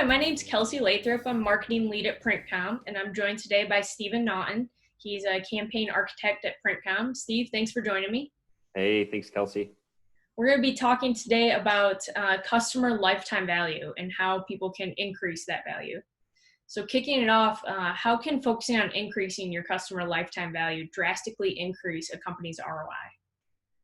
Hi, my name's Kelsey Lathrop. I'm marketing lead at Printcom, and I'm joined today by Stephen Naughton. He's a campaign architect at Printcom. Steve, thanks for joining me. Hey, thanks, Kelsey. We're going to be talking today about customer lifetime value and how people can increase that value. So kicking it off, how can focusing on increasing your customer lifetime value drastically increase a company's ROI?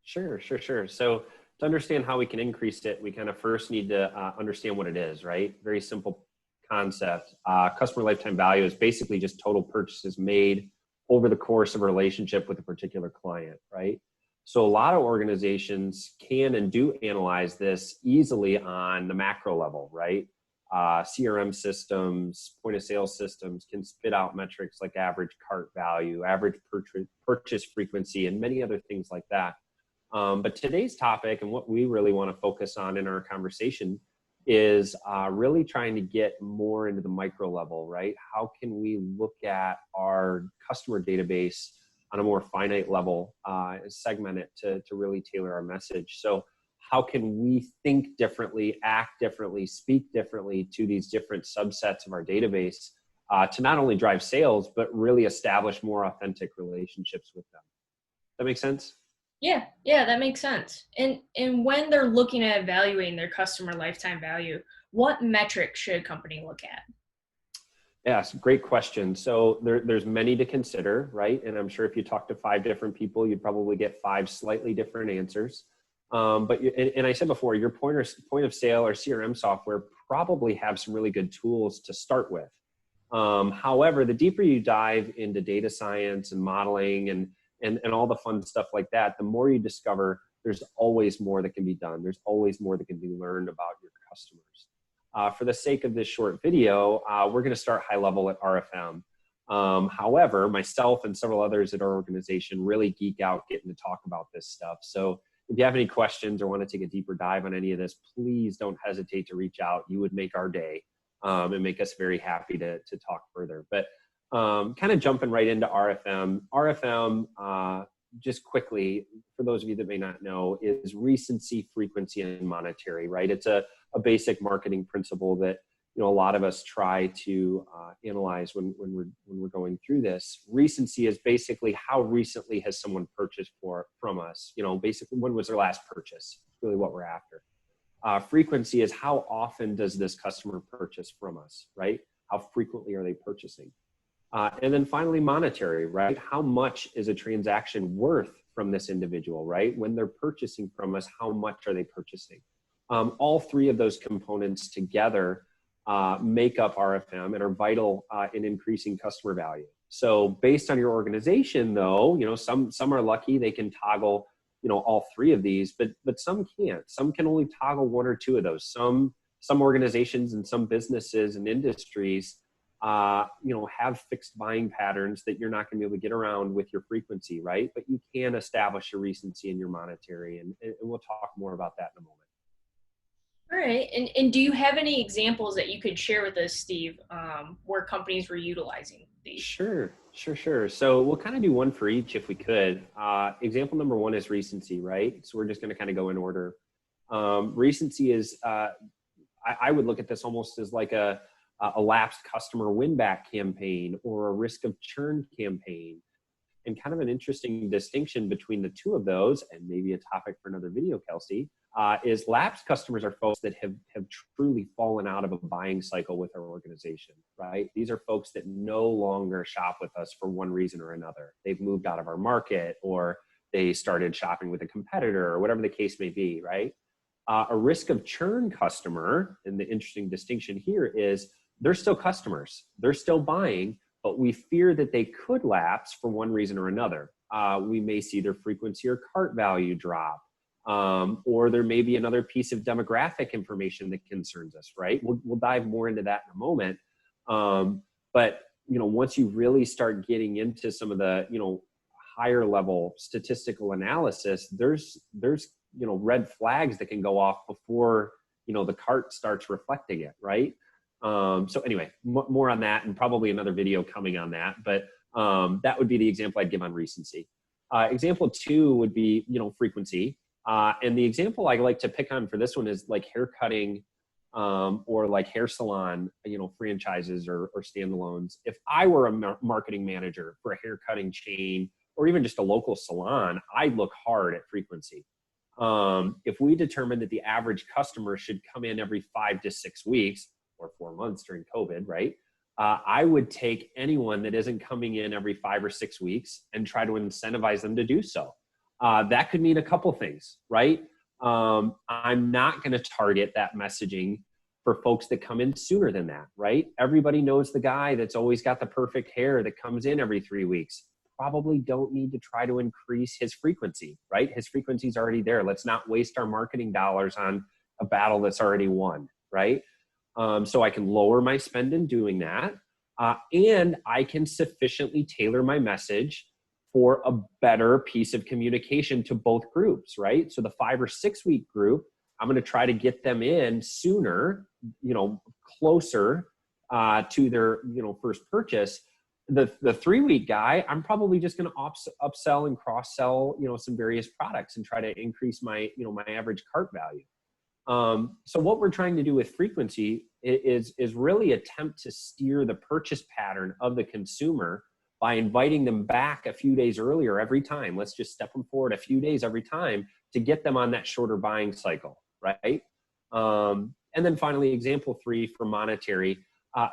Sure. So to understand how we can increase it, we kind of first need to understand what it is, right? Very simple concept. Customer lifetime value is basically just total purchases made over the course of a relationship with a particular client, right? So a lot of organizations can and do analyze this easily on the macro level, right? CRM systems, point of sale systems can spit out metrics like average cart value, average purchase frequency, and many other things like that. But today's topic and what we really want to focus on in our conversation is really trying to get more into the micro level, right? How can we look at our customer database on a more finite level, segment it to really tailor our message? So how can we think differently, act differently, speak differently to these different subsets of our database to not only drive sales, but really establish more authentic relationships with them? That make sense? Yeah, that makes sense. And when they're looking at evaluating their customer lifetime value, what metrics should a company look at? Yes, great question. So there's many to consider, right? And I'm sure if you talk to 5 different people, you'd probably get 5 slightly different answers. And I said before, your point of sale or CRM software probably have some really good tools to start with. However, the deeper you dive into data science and modeling and all the fun stuff like that, the more you discover there's always more that can be done. There's always more that can be learned about your customers. For the sake of this short video, we're going to start high level at RFM. However, myself and several others at our organization really geek out getting to talk about this stuff. So if you have any questions or want to take a deeper dive on any of this, please don't hesitate to reach out. You would make our day and make us very happy to talk further. But kind of jumping right into RFM. RFM, just quickly, for those of you that may not know, is recency, frequency, and monetary, right? It's a basic marketing principle that a lot of us try to analyze when we're going through this. Recency is basically how recently has someone purchased from us. Basically when was their last purchase? Really what we're after. Frequency is how often does this customer purchase from us, right? How frequently are they purchasing? And then finally, monetary, right? How much is a transaction worth from this individual, right? When they're purchasing from us, how much are they purchasing? All 3 of those components together make up RFM and are vital in increasing customer value. So based on your organization, though, some are lucky they can toggle, all 3 of these, but some can't. Some can only toggle 1 or 2 of those. Some organizations and some businesses and industries have fixed buying patterns that you're not going to be able to get around with your frequency, right? But you can establish your recency and your monetary, and we'll talk more about that in a moment. All right. And do you have any examples that you could share with us, Steve, where companies were utilizing these? Sure. So we'll kind of do one for each if we could. Example number 1 is recency, right? So we're just going to kind of go in order. Recency is, I would look at this almost as like a lapsed customer win-back campaign or a risk of churn campaign. And kind of an interesting distinction between the 2 of those, and maybe a topic for another video, Kelsey, is lapsed customers are folks that have truly fallen out of a buying cycle with our organization, right? These are folks that no longer shop with us for one reason or another. They've moved out of our market, or they started shopping with a competitor, or whatever the case may be, right? A risk of churn customer, and the interesting distinction here is they're still customers. They're still buying, but we fear that they could lapse for one reason or another. We may see their frequency or cart value drop, or there may be another piece of demographic information that concerns us, right? We'll dive more into that in a moment. But once you really start getting into some of the higher level statistical analysis, there's red flags that can go off before the cart starts reflecting it, right? So anyway, more on that, and probably another video coming on that, but that would be the example I'd give on recency. Example 2 would be, frequency. And the example I like to pick on for this one is like hair cutting or like hair salon, franchises or standalones. If I were a marketing manager for a hair cutting chain or even just a local salon, I'd look hard at frequency. If we determine that the average customer should come in every 5 to 6 weeks or 4 months during COVID, right? I would take anyone that isn't coming in every 5 or 6 weeks and try to incentivize them to do so. That could mean a couple things, right? I'm not going to target that messaging for folks that come in sooner than that, right? Everybody knows the guy that's always got the perfect hair that comes in every 3 weeks. Probably don't need to try to increase his frequency, right? His frequency is already there. Let's not waste our marketing dollars on a battle that's already won, right? So I can lower my spend in doing that. And I can sufficiently tailor my message for a better piece of communication to both groups, right? So the 5 or 6 week group, I'm going to try to get them in sooner, closer to their, first purchase. The 3 week guy, I'm probably just going to upsell and cross sell, some various products and try to increase my, my average cart value. So what we're trying to do with frequency is really attempt to steer the purchase pattern of the consumer by inviting them back a few days earlier every time. Let's just step them forward a few days every time to get them on that shorter buying cycle, right? And then finally, example 3 for monetary.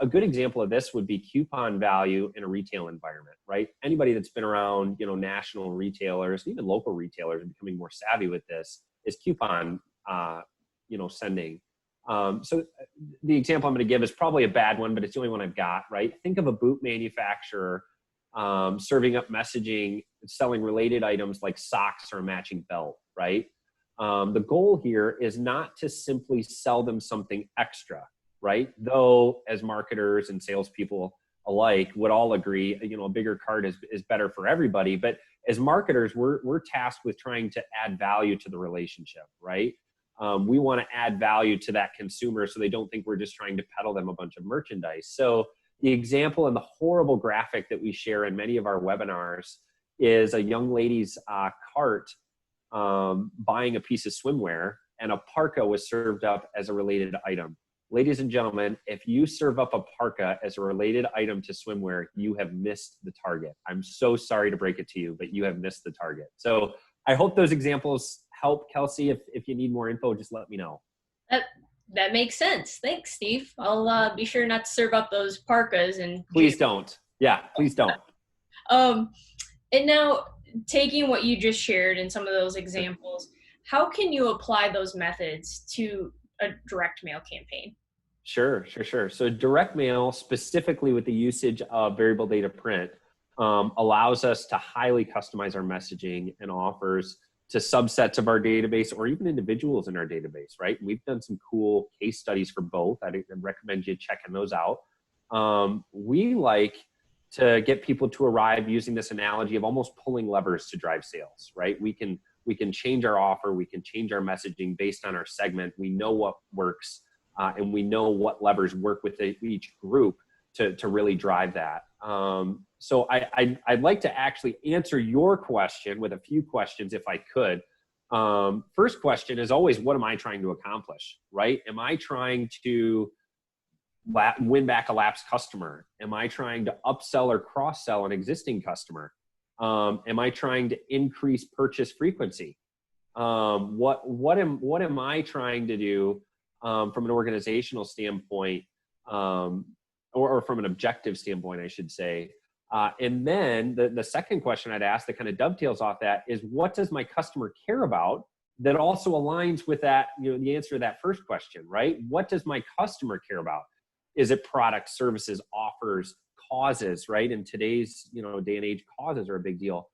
A good example of this would be coupon value in a retail environment, right? Anybody that's been around, national retailers, even local retailers are becoming more savvy with this, is coupon sending. So the example I'm going to give is probably a bad one, but it's the only one I've got, right? Think of a boot manufacturer serving up messaging, selling related items like socks or a matching belt, right? The goal here is not to simply sell them something extra, right? Though as marketers and salespeople alike would all agree, a bigger cart is better for everybody. But as marketers, we're tasked with trying to add value to the relationship, right? We want to add value to that consumer so they don't think we're just trying to peddle them a bunch of merchandise. So the example and the horrible graphic that we share in many of our webinars is a young lady's cart buying a piece of swimwear, and a parka was served up as a related item. Ladies and gentlemen, if you serve up a parka as a related item to swimwear, you have missed the target. I'm so sorry to break it to you, but you have missed the target. So I hope those examples help, Kelsey. If you need more info, just let me know. That makes sense. Thanks, Steve. I'll be sure not to serve up those parkas. And please don't. Yeah, please don't. And now, taking what you just shared in some of those examples, how can you apply those methods to a direct mail campaign? Sure. So direct mail, specifically with the usage of variable data print, allows us to highly customize our messaging and offers to subsets of our database or even individuals in our database, right? We've done some cool case studies for both. I'd recommend you checking those out. We like to get people to arrive using this analogy of almost pulling levers to drive sales, right? We can change our offer, we can change our messaging based on our segment. We know what works, and we know what levers work with each group to really drive that. So I'd like to actually answer your question with a few questions if I could. First question is always, what am I trying to accomplish, right? Am I trying to win back a lapsed customer? Am I trying to upsell or cross-sell an existing customer? Am I trying to increase purchase frequency? What am I trying to do from an organizational standpoint, or from an objective standpoint, I should say? And then the second question I'd ask that kind of dovetails off that is, what does my customer care about that also aligns with that, the answer to that first question, right? What does my customer care about? Is it products, services, offers, causes, right? In today's, day and age, causes are a big deal.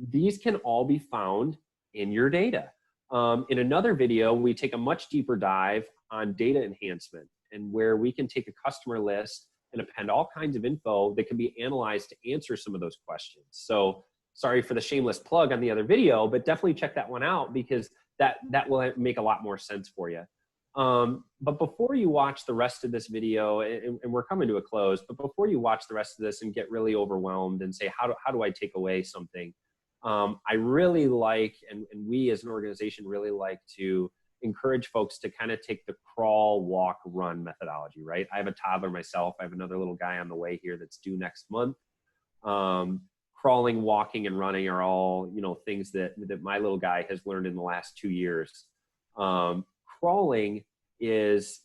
These can all be found in your data. In another video, we take a much deeper dive on data enhancement and where we can take a customer list and append all kinds of info that can be analyzed to answer some of those questions. So sorry for the shameless plug on the other video, but definitely check that one out because that will make a lot more sense for you. But before you watch the rest of this video, and we're coming to a close, but before you watch the rest of this and get really overwhelmed and say, how do I take away something? I really like, and we as an organization really like to encourage folks to kind of take the crawl, walk, run methodology, right? I have a toddler myself. I have another little guy on the way here that's due next month. Crawling, walking, and running are all, things that my little guy has learned in the last 2 years. Crawling is,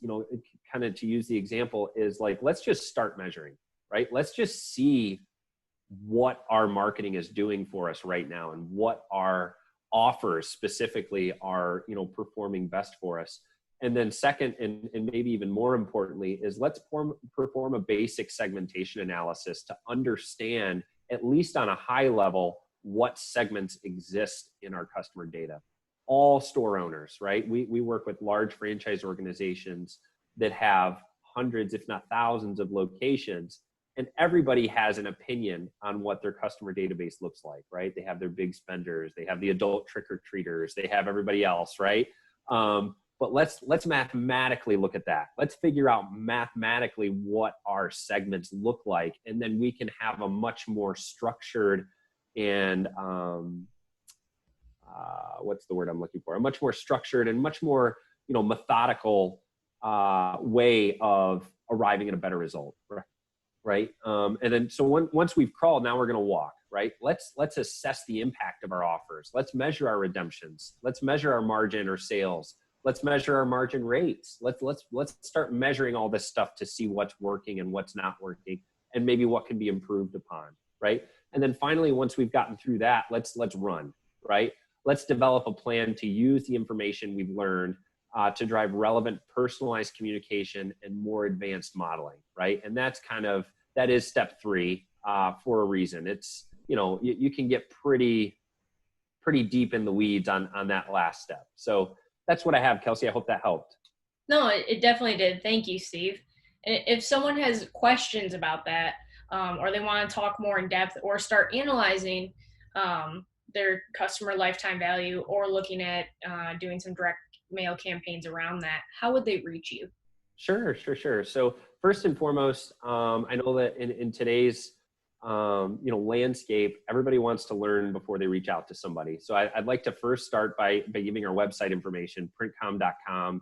kind of to use the example, is like, let's just start measuring, right? Let's just see what our marketing is doing for us right now and what our offers specifically are, performing best for us. And then second, and maybe even more importantly, is let's perform a basic segmentation analysis to understand, at least on a high level, what segments exist in our customer data. All store owners, right? We work with large franchise organizations that have hundreds, if not thousands of locations, and everybody has an opinion on what their customer database looks like, right? They have their big spenders, they have the adult trick-or-treaters, they have everybody else, right? But let's mathematically look at that. Let's figure out mathematically what our segments look like, and then we can have a much more structured and what's the word I'm looking for? A much more structured and much more, methodical way of arriving at a better result, right? And then so once we've crawled, now we're going to walk, right? Let's assess the impact of our offers. Let's measure our redemptions. Let's measure our margin or sales. Let's measure our margin rates. Let's start measuring all this stuff to see what's working and what's not working, and maybe what can be improved upon, right? And then finally, once we've gotten through that, let's run, right? Let's develop a plan to use the information we've learned to drive relevant, personalized communication and more advanced modeling, right? And that is step 3 for a reason. It's, you can get pretty deep in the weeds on that last step. So that's what I have, Kelsey. I hope that helped. No, it definitely did. Thank you, Steve. And if someone has questions about that, or they want to talk more in depth or start analyzing their customer lifetime value, or looking at doing some direct mail campaigns around that, how would they reach you? Sure. So first and foremost, I know that in today's landscape, everybody wants to learn before they reach out to somebody. So I'd like to first start by giving our website information, printcom.com,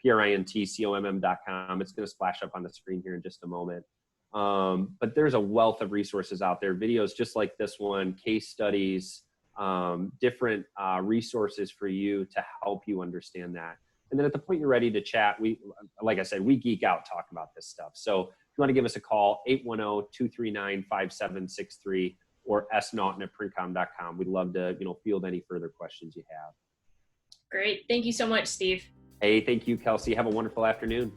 printcomm.com. It's going to splash up on the screen here in just a moment. But there's a wealth of resources out there, videos just like this one, case studies, different resources for you to help you understand that. And then at the point you're ready to chat, like I said, we geek out talking about this stuff. So if you want to give us a call, 810-239-5763 or snaughton@printcom.com. We'd love to, field any further questions you have. Great. Thank you so much, Steve. Hey, thank you, Kelsey. Have a wonderful afternoon.